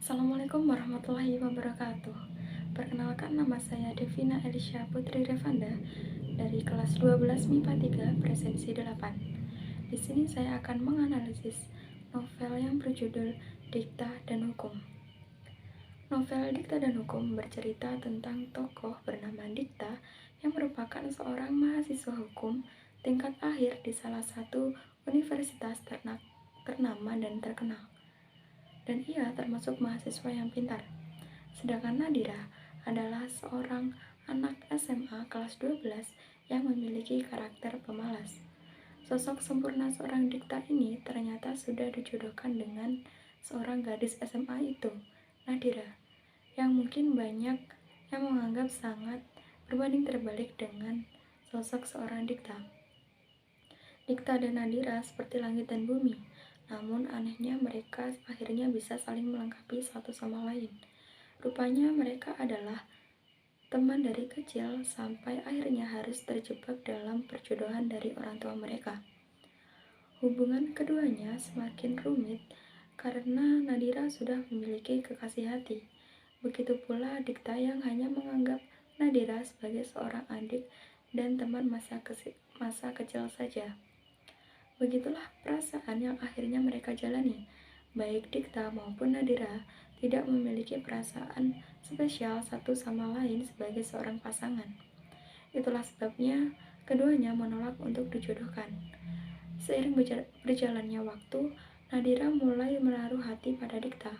Assalamualaikum warahmatullahi wabarakatuh. Perkenalkan, nama saya Devina Elisha Putri Revanda dari kelas 12 MIPA 3 Presensi 8. Di sini saya akan menganalisis novel yang berjudul Dikta dan Hukum. Novel Dikta dan Hukum bercerita tentang tokoh bernama Dikta yang merupakan seorang mahasiswa hukum tingkat akhir di salah satu universitas ternama dan terkenal. Dan ia termasuk mahasiswa yang pintar. Sedangkan Nadira adalah seorang anak SMA kelas 12 yang memiliki karakter pemalas. Sosok sempurna seorang Dikta ini ternyata sudah dijodohkan dengan seorang gadis SMA itu, Nadira, yang mungkin banyak yang menganggap sangat berbanding terbalik dengan sosok seorang Dikta. Dikta dan Nadira seperti langit dan bumi, namun anehnya mereka akhirnya bisa saling melengkapi satu sama lain. Rupanya mereka adalah teman dari kecil sampai akhirnya harus terjebak dalam perjodohan dari orang tua mereka. Hubungan keduanya semakin rumit karena Nadira sudah memiliki kekasih hati. Begitu pula Dikta yang hanya menganggap Nadira sebagai seorang adik dan teman masa kecil saja. Begitulah perasaan yang akhirnya mereka jalani. Baik Dikta maupun Nadira tidak memiliki perasaan spesial satu sama lain sebagai seorang pasangan. Itulah sebabnya keduanya menolak untuk dijodohkan. Seiring berjalannya waktu, Nadira mulai menaruh hati pada Dikta.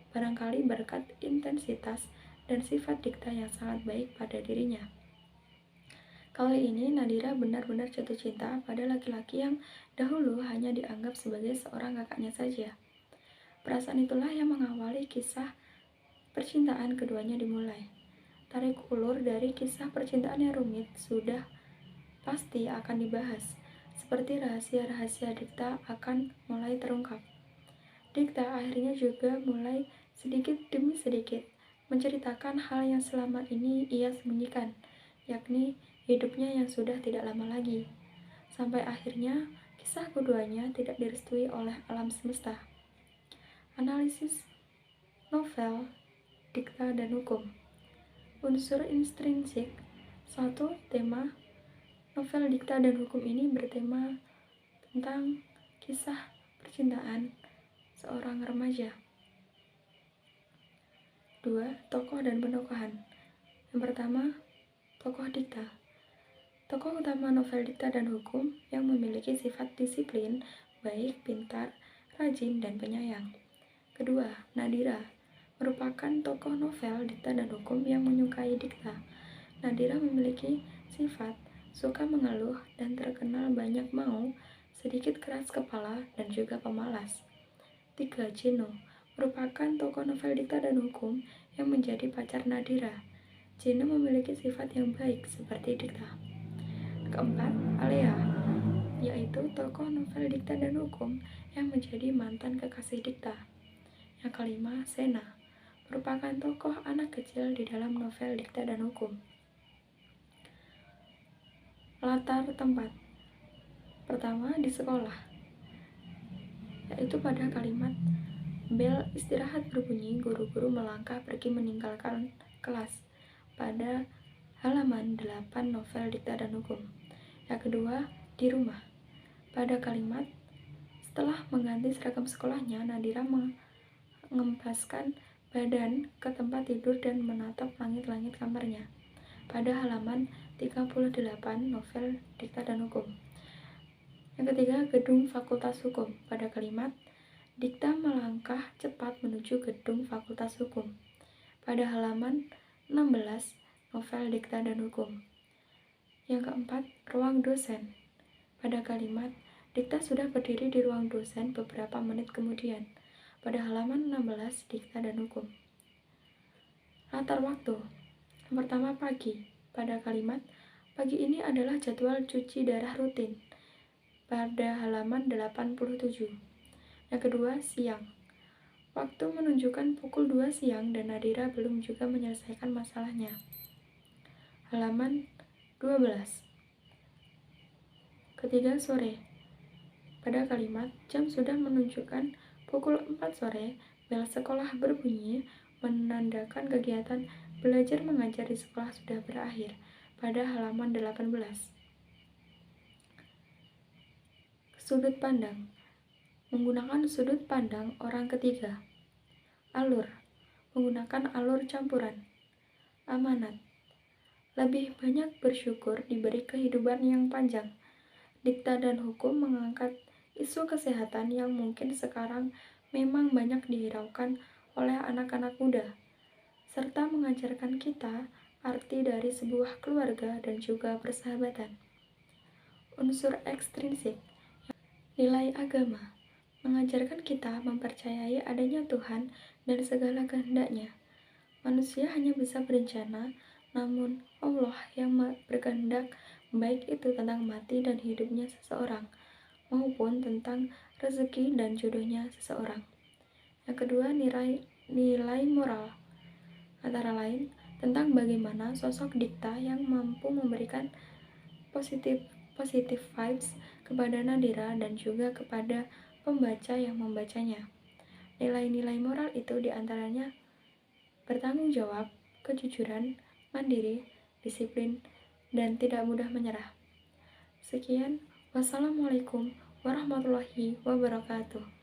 Barangkali berkat intensitas dan sifat Dikta yang sangat baik pada dirinya. Kali ini Nadira benar-benar jatuh cinta pada laki-laki yang dahulu hanya dianggap sebagai seorang kakaknya saja. Perasaan itulah yang mengawali kisah percintaan keduanya dimulai. Tarik ulur dari kisah percintaan yang rumit sudah pasti akan dibahas, seperti rahasia-rahasia Dikta akan mulai terungkap. Dikta akhirnya juga mulai sedikit demi sedikit menceritakan hal yang selama ini ia sembunyikan, yakni hidupnya yang sudah tidak lama lagi. Sampai akhirnya kisah keduanya tidak direstui oleh alam semesta. Analisis novel Dikta dan Hukum. Unsur intrinsik. Satu, tema novel Dikta dan Hukum ini bertema tentang kisah percintaan seorang remaja. Dua, tokoh dan penokohan. Yang pertama, tokoh Dikta. Tokoh utama novel Dikta dan Hukum yang memiliki sifat disiplin, baik, pintar, rajin, dan penyayang. Kedua, Nadira, merupakan tokoh novel Dikta dan Hukum yang menyukai Dikta. Nadira memiliki sifat suka mengeluh dan terkenal banyak mau, sedikit keras kepala, dan juga pemalas. Tiga, Jeno, merupakan tokoh novel Dikta dan Hukum yang menjadi pacar Nadira. Jeno memiliki sifat yang baik seperti Dikta. Keempat, Alea, yaitu tokoh novel Dikta dan Hukum yang menjadi mantan kekasih Dikta. Yang kelima, Sena, merupakan tokoh anak kecil di dalam novel Dikta dan Hukum. Latar tempat. Pertama, di sekolah, yaitu pada kalimat bel istirahat berbunyi, guru-guru melangkah pergi meninggalkan kelas pada halaman 8 novel Dikta dan Hukum. Yang kedua, di rumah. Pada kalimat setelah mengganti seragam sekolahnya, Nadira mengempaskan badan ke tempat tidur dan menatap langit-langit kamarnya. Pada halaman 38 novel Dikta dan Hukum. Yang ketiga, gedung Fakultas Hukum. Pada kalimat Dikta melangkah cepat menuju gedung Fakultas Hukum. Pada halaman 16 novel Dikta dan Hukum. Yang keempat, ruang dosen. Pada kalimat Dikta sudah berdiri di ruang dosen beberapa menit kemudian. Pada halaman 16 Dikta dan Hukum. Latar waktu. Yang pertama, pagi. Pada kalimat pagi ini adalah jadwal cuci darah rutin. Pada halaman 87. Yang kedua, siang. Waktu menunjukkan pukul 2 siang dan Nadira belum juga menyelesaikan masalahnya. Halaman 12. Ketiga, sore. Pada kalimat jam sudah menunjukkan pukul 4 sore Bel sekolah berbunyi, menandakan kegiatan belajar mengajar di sekolah sudah berakhir pada halaman 18. Sudut pandang. Menggunakan sudut pandang orang ketiga. Alur. Menggunakan alur campuran. Amanat. Lebih banyak bersyukur diberi kehidupan yang panjang. Dikta dan hukum mengangkat isu kesehatan yang mungkin sekarang memang banyak dihiraukan oleh anak-anak muda, serta mengajarkan kita arti dari sebuah keluarga dan juga persahabatan. Unsur ekstrinsik. Nilai agama mengajarkan kita mempercayai adanya Tuhan dan segala kehendaknya. Manusia hanya bisa berencana, namun Allah yang berkehendak, baik itu tentang mati dan hidupnya seseorang, maupun tentang rezeki dan jodohnya seseorang. Yang kedua, nilai moral, antara lain tentang bagaimana sosok dikta yang mampu memberikan positif vibes kepada Nadira dan juga kepada pembaca yang membacanya. Nilai-nilai moral itu diantaranya bertanggung jawab, kejujuran, mandiri, disiplin, dan tidak mudah menyerah. Sekian, wassalamualaikum warahmatullahi wabarakatuh.